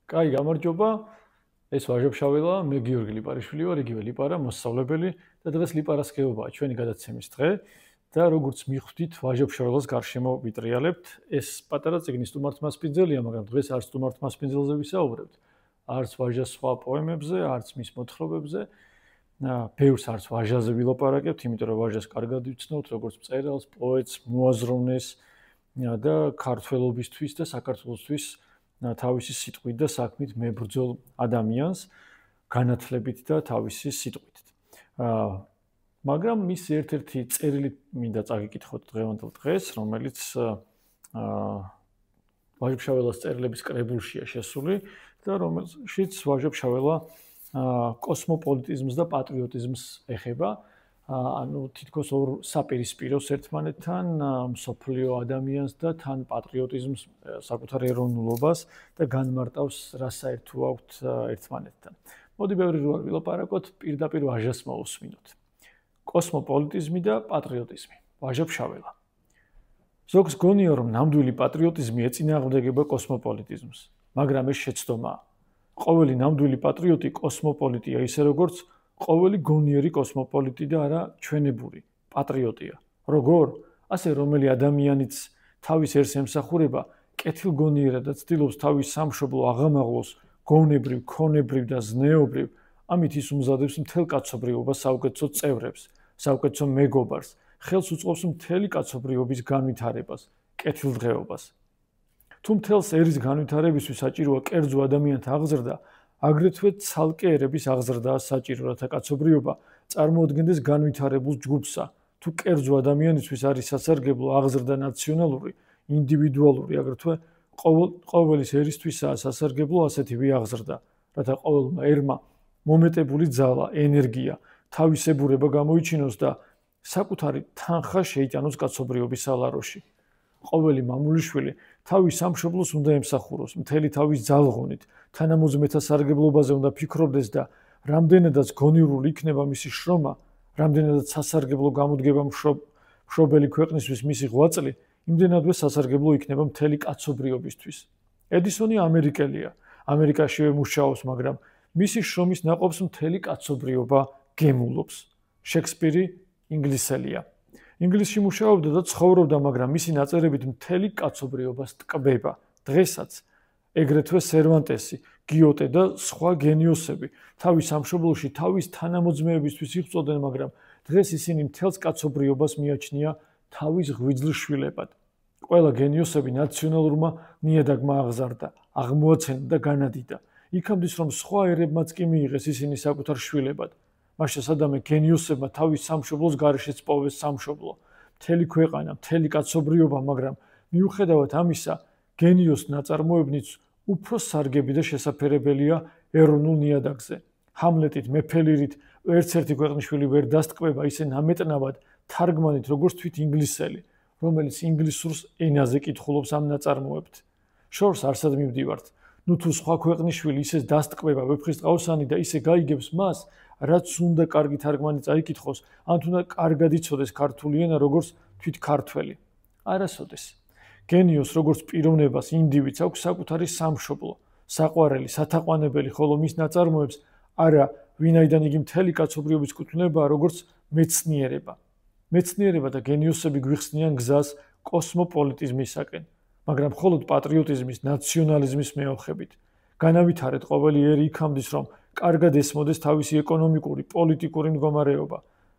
კაი, გამარჯობა. ეს ვაჟობშაველა, მე გიორგი ლიპარიშვილი ვარ, იგივე ლიპარა, მოსწავლებელი და დღეს ლიპარას გეუბაა ჩვენი გადაცემის დღე და როგორც მიხვდით, ვაჟობშაველას გარშემო ვიტრიალებთ. ეს პატარა წიგნი სტუმართ მასპინძელია, მაგრამ დღეს არც სტუმართ მასპინძელზე ვისაუბრებთ, არც ვაჟას სხვა პოემებზე, არც მის მოთხრობებზე. ბევრს არც ვაჟაზე ვილაპარაკებთ, იმიტომ რომ ვაჟას კარგად ვიცნობთ, როგორც მწერალს, პოეტს, მოაზროვნეს და ქართველობისთვის და საქართველოსთვის თავისი სიტყვით და საქმით მებრძოლ ადამიანს განათლებით და თავისი სიტყვით. მაგრამ მის ერთ-ერთი წერილი მინდა წაგიკითხოთ დღევანდელ დღეს, რომელიც ვაჟობშაველას წერილების კრებულშია შესული და რომელშიც ვაჟობშაველა კოსმოპოლიტიზმს და პატრიოტიზმს ეხება. ანუ თითქოს ორ საპირისპიროს ერთმანეთთან, მსოფლიო ადამიანს და თან პატრიოტიზმს, საკუთარ ეროვნულობას და განმარტავს რა საერთო აქვთ ერთმანეთთან. მოდი ბევრი რო არ ვილაპარაკოთ, პირდაპირ ვაჟას მოვუსმინოთ. კოსმოპოლიტიზმი და პატრიოტიზმი. ვაჟობშაველა. ზოგს გონია, რომ ნამდვილი პატრიოტიზმი ეწინააღმდეგება კოსმოპოლიტიზმს, მაგრამ ეს შეცდომაა. ყოველი ნამდვილი პატრიოტი კოსმოპოლიტია, ისე როგორც ყოველი გონიერი კოსმოპოლიტი და არა ჩვენებური პატრიოტია. როგორ? ასე რომელი ადამიანიც თავის ერს ემსახურება, კეთილგონიერად და ცდილობს თავის სამშობლო აღამაღლოს გონებრივ, ქონებრივ და ზნეობრივ, ამით ის უმზადებს მთელ კაცობრიობას საუკეთესო წევრებს, საუკეთესო მეგობარს, ხელს უწყობს მთელი კაცობრიობის განვითარებას, კეთილდღეობას. თუ მთელს ერის განვითარებისთვის საჭიროა კერძო ადამიანთა აღზრდა, აგრეთვე ცალკე ერების აღზრდაა საჭირო, რათა კაცობრიობა წარმოადგენდეს განვითარებულ ჯგუფსა. თუ კერძო ადამიანისთვის არის სასარგებლო აღზრდა ნაციონალური, ინდივიდუალური, აგრეთვე ყოველის ერისთვისაა სასარგებლო ასეთივე აღზრდა, რათა ყოველმა ერმა მომეტებული ძალა, ენერგია, თავისებურება გამოიჩინოს და საკუთარი თანხა შეიტანოს კაცობრიობის სალაროში. ყოველი მამულიშვილი თავის სამშობლოს უნდა ემსახუროს, მთელი თავის ძალღონით, თანამოძმეთა სარგებლობაზე უნდა ფიქრობდეს და რამდენადაც გონივრული იქნება მისი შრომა, რამდენადაც სასარგებლო გამოდგება მშობელი ქვეყნისთვის მისი ღვაწლი, იმდენადვე სასარგებლო იქნება მთელი კაცობრიობისთვის. ედისონი ამერიკელია, ამერიკაშივე მუშაობს, მაგრამ მისი შრომის ნაყოფს მთელი კაცობრიობა გემულობს. შექსპირი ინგლისელია. ინგლისში მუშაობდა და ცხოვრობდა, მაგრამ მისი ნაწერებით მთელი კაცობრიობას ტკბება. დღესაც ეგრეთვე სერვანტესი, გიოტე და სხვა გენიოსები თავის სამშობლოში თავის თანამოძმეებისთვის იღწვოდნენ, მაგრამ დღეს ისინი მთელს კაცობრიობას მიაჩნია თავის ღვიძლ შვილებად. ყველა გენიოსები ნაციონალურმა ნიადაგმა აღზარდა, აღმოაცენა და განადიდა. იქამდე რომ სხვა ერებმაც კი მიიღეს ისინი საკუთარ შვილებად. მაშინ სადამე გენიოსებმა თავის სამშობლოს გარეშეც პოვეს სამშობლო, მთელი ქვეყანა, მთელი კაცობრიობა, მაგრამ მიუხედავად ამისა, გენიოს ნაწარმოებნიც უფრო სარგები და შესაფერებელია ეროვნულ ნიადაგზე. ჰამლეტით, მეფელირით, ერთ-ერთი ქვეყნიშვილი ვერ დასტკბება ისე ნამეტნავად თარგმანით, როგორც თვით ინგლისელი, რომელიც ინგლისურს ენაზე კითხულობს ამ ნაწარმოებთ. შორს არსად მივდივართ. ნუ თუ სხვა ქვეყნიშვილი ისე დასტკბება ვეფხისტყაოსანი და ისე გაიგებს მას, რაც უნდა კარგი თარგმანი წაიკითხოს, ან თუნდაც კარგად იცოდეს ქართული ენა, როგორც თვით ქართველი. არასოდეს. გენიოს როგორც პიროვნებას, ინდივიდს აქვს საკუთარი სამშობლო, საყვარელი, სათაყვანებელი, ხოლო მის ნაწარმოებს არა ვინაიდან იგი მთელი კაცობრიობის კუთვნებაა, როგორც მეცნიერება. მეცნიერება და გენიოსები გვიხსნიან გზას კოსმოპოლიტიზმისაკენ, მაგრამ მხოლოდ პატრიოტიზმის, ნაციონალიზმის მეოხებით. განავითარეთ ყოველი ერი იქამდის, რომ კარგად ესმოდეს თავისი ეკონომიკური, პოლიტიკური მდგომარეობა,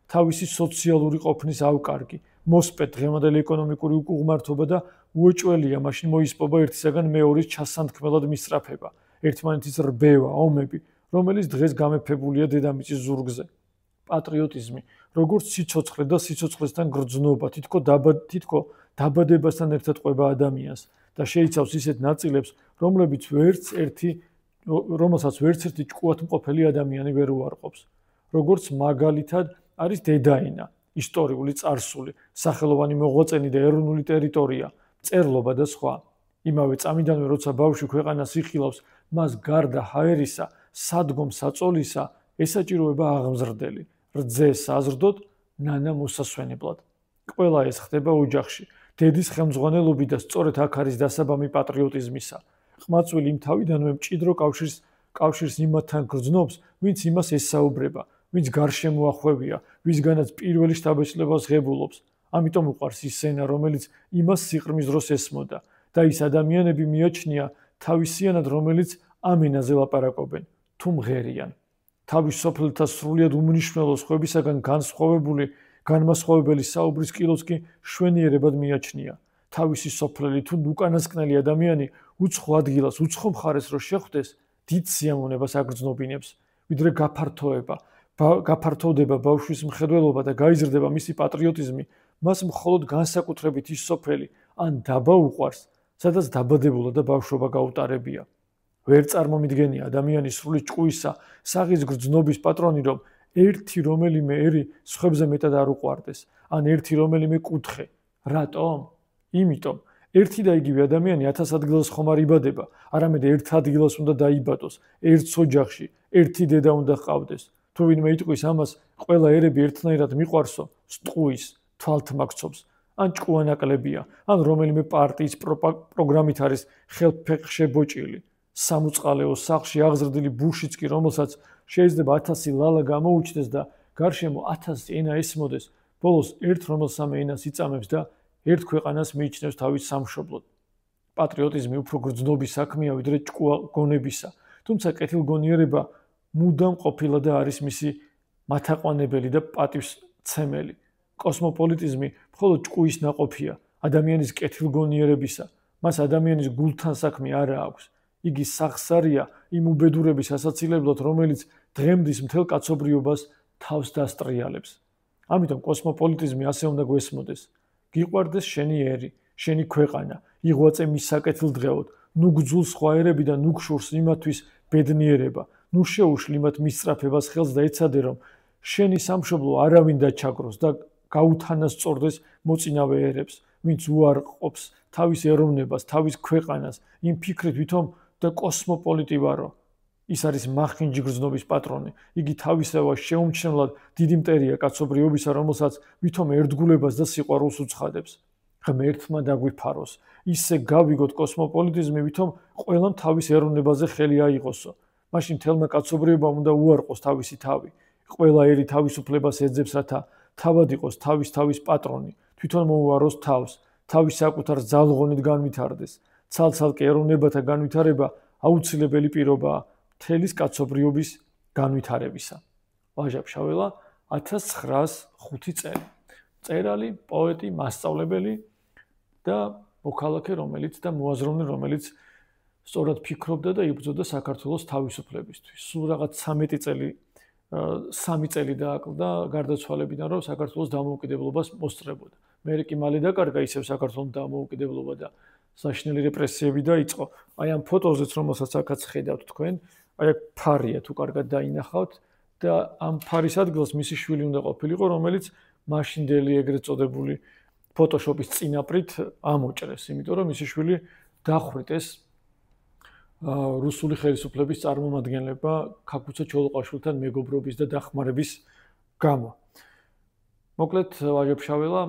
თავისი სოციალური ყოფნის ავკარგი, მოსპეთ დღევანდელი ეკონომიკური უკუღმართობა და უეჭველია მაშინ მოისპობა ერთისაგან მეორის ჩასანთქმელად მისწრაფება, ერთმანეთის რბევა, ომები, რომელიც დღეს გამეფებულია დედამიწის ზურგზე. პატრიოტიზმი, როგორც სიცოცხლე და სიცოცხლესთან გრძნობა, თითქო დაბადებასთან ერთად ყვება ადამიანს და შეიცავს ისეთ ნაწილებს, რომელსაც ვერც ერთი ჭკუათმყოფელი ადამიანი ვერ უარყოფს. როგორც მაგალითად არის დედაენა, ისტორიული წარსული, სახელოვანი მოღვაწენი და ეროვნული ტერიტორია, მწერლობა და სხვა. იმავე წამიდანვე, როცა ბავშვი ქვეყანას იხილავს, მას გარდა ჰაერისა, სადგომ-საწოლისა, ესაჭიროება აღმზრდელი, რძე საზრდოდ, ნანა მოსასვენებლად. ყველა ეს ხდება ოჯახში, დედის ხელმძღვანელობით და სწორედ აქ არის დასაბამი პატრიოტიზმისა. ხმაწვილი იმ თავიდანვე მჭიდრო კავშირს იმათთან გრძნობს, ვინც იმას ესაუბრება, ვინც გარშემო ახვევია, ვისგანაც პირველი შთაბეჭდილებას ღებულობს. ამიტომ უყვარს ის სცენა, რომელიც იმას სიყრმის დროს ესმოდა და ის ადამიანები მიაჩნია თავისიანად, რომელიც ამ ენაზე ლაპარაკობენ, თუ მღერიან. თავის სოფელთა სრულიად უმნიშვნელო სხვებისაგან განმასხვავებელი საუბრის კილოს კი შვენიერებად მიაჩნია. თავისი სოფლელი თუ უკანასკნელი ადამიანი უცხო ადგილას, უცხო მხარეს რო შეხვდეს, დიდ სიამოვნებას აგრძნობინებს, ვიდრე გაფართოვდება ბავშვის მხედველობა და გაიზრდება მისი პატრიოტიზმი, მას მხოლოდ განსაკუთრებით ის სოფელი ან დაბა უყვარს, სადაც დაბადებულა და ბავშვობა გაუტარებია. ვერ წარმომიდგენია ადამიანის სრული ჭკუისა, საღის გრძნობის პატრონი, რომ ერთი რომელიმე ერი სხვებზე მეტად არ უყვარდეს, ან ერთი რომელიმე კუთხე. რატომ? იმიტომ, ერთი და იგივე ადამიანი 1000 ადგილას ხომ არ იბადება, არამედ ერთ ადგილას უნდა დაიბადოს, ერთ ოჯახში, ერთი დედა უნდა ჰყავდეს. თუ ვინმე იტყვის ამას, ყველა ერები ერთნაირად მიყვარსო, სტყუის, თვალთმაქცობს, ან ჭკუანაკლებია, ან რომელიმე პარტიის პროგრამით არის ხელფეხშებოჭილი. სამუწყალეო სახლში აღზრდილი ბუშიც კი, რომელსაც შეიძლება 1000 ლალა გამოუჩნდეს და გარშემო 1000 ენა ესმოდეს, ბოლოს ერთ რომელსამე ენას იწამებს და ერთ ქვეყანას მიიჩნევს თავის სამშობლოდ. პატრიოტიზმი უფრო გრძნობის საქმეა, ვიდრე ჭკუა გონებისა, თუმცა კეთილგონიერება მუდამ ყოფილა და არის მისი მათაყვანებელი და პატივსცემელი. კოსმოპოლიტიზმი მხოლოდ ჭკუის ნაყოფია, ადამიანის კეთილგონიერებისა, მას ადამიანის გულთან საქმე არა აქვს. იგი სახსარია იმ უბედურების ასაცილებლად, რომელიც დღემდის მთელ კაცობრიობას თავს დასტრიალებს. ამიტომ კოსმოპოლიტიზმი ასე უნდა გვესმოდეს. გიყვარდეს შენი ერი, შენი ქვეყანა, იღვაწე მის საკეთილდღეოდ, ნუ გძულ სხვა ერები და ნუ გშურს იმათვის ბედნიერება, ნუ შეუშლი მათ მისწრაფებას ხელს და ეცადე, რომ შენი სამშობლო არავინ დაჩაგროს და გაუთანასწორდეს მოწინავე ერებს, ვინც უარყოფს თავის ეროვნებას, თავის ქვეყანას, იმ ფიქრით ვითომ და კოსმოპოლიტი ვარო. ის არის მახინჯი გრძნობის პატრონი. იგი თავისევა შეუმჩნევლად დიდი მტერია კაცობრიობისა, რომელსაც ვითომ ერთგულებას და სიყვარულს უცხადებს. ღმერთმა დაგვიფაროს. ისე გავიგოთ კოსმოპოლიტიზმი, ვითომ ყველამ თავის ეროვნებაზე ხელი აიღოსო. მაშინ მთელმა კაცობრიობამ უნდა უარყოს თავისი თავი. ყველა ერი თავისუფლებას ეძებს, რათა თავად იყოს თავის პატრონი, თვითონ მოუაროს თავს, თავის საკუთარ ძალღონით განვითარდეს. ცალ-ცალკე ეროვნებათა განვითარება აუცილებელი პირობაა მთელის კაცობრიობის განვითარებისა. ვაჟა ფშაველა 1905 წელი. მწერალი, პოეტი, მასწავლებელი და მოქალაქე, რომელიც და მოაზროვნე, რომელიც სწორად ფიქრობდა და იბრძოდა საქართველოს თავისუფლებისთვის. სულ რაღაც 3 წელი დააკლდა გარდაცვალებიდან, რომ საქართველოს დამოუკიდებლობას მოსწრებოდა. მე კი მალე დაკარგა ისევ საქართველოს დამოუკიდებლობა და საშინელი რეპრესიები დაიწყო. აი ამ ფოტოზეც, რომელსაც აქაც ხედავთ თქვენ, აი აქ ფარია თუ კარგად დაინახავთ და ამ ფარის ადგილას მისი შვილი უნდა ყოფილიყო, რომელიც მაშინდელი ეგრეთ წოდებული ფოტოშოპის წინაპრით ამოჭრეს, იმიტომ რომ მისი შვილი დახვრიტეს რუსული ხელისუფლების წარმომადგენლებმა ქაქუცა ჩოლოყაშვილთან მეგობრობის და დახმარების გამო. მოკლედ, ვაჟა ფშაველა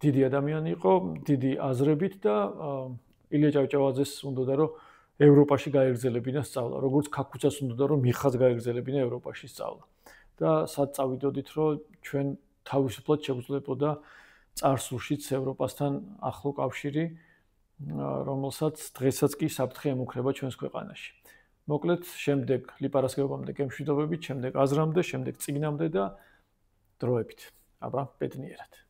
დიდი ადამიანი იყო, დიდი აზრებით და ილია ჭავჭავაძეს უნდოდა, რომ ევროპაში გაეგრძელებინა სწავლა, როგორც ქაქუცას უნდოდა, რომ მიხას გაეგრძელებინა ევროპაში სწავლა. და სად წავიდოდით, რომ ჩვენ თავისუფლად შეგვიძლებოდა წარსულშიც ევროპასთან ახლო კავშირი, რომელსაც დღესაც კი საფრთხე ემუქრება ჩვენს ქვეყანაში. მოკლედ, შემდეგ ლიპარასკევამდე გემშვიდობებით, შემდეგ აზრამდე, შემდეგ წიგნამდე და დროებით. აბა, ბედნიერად.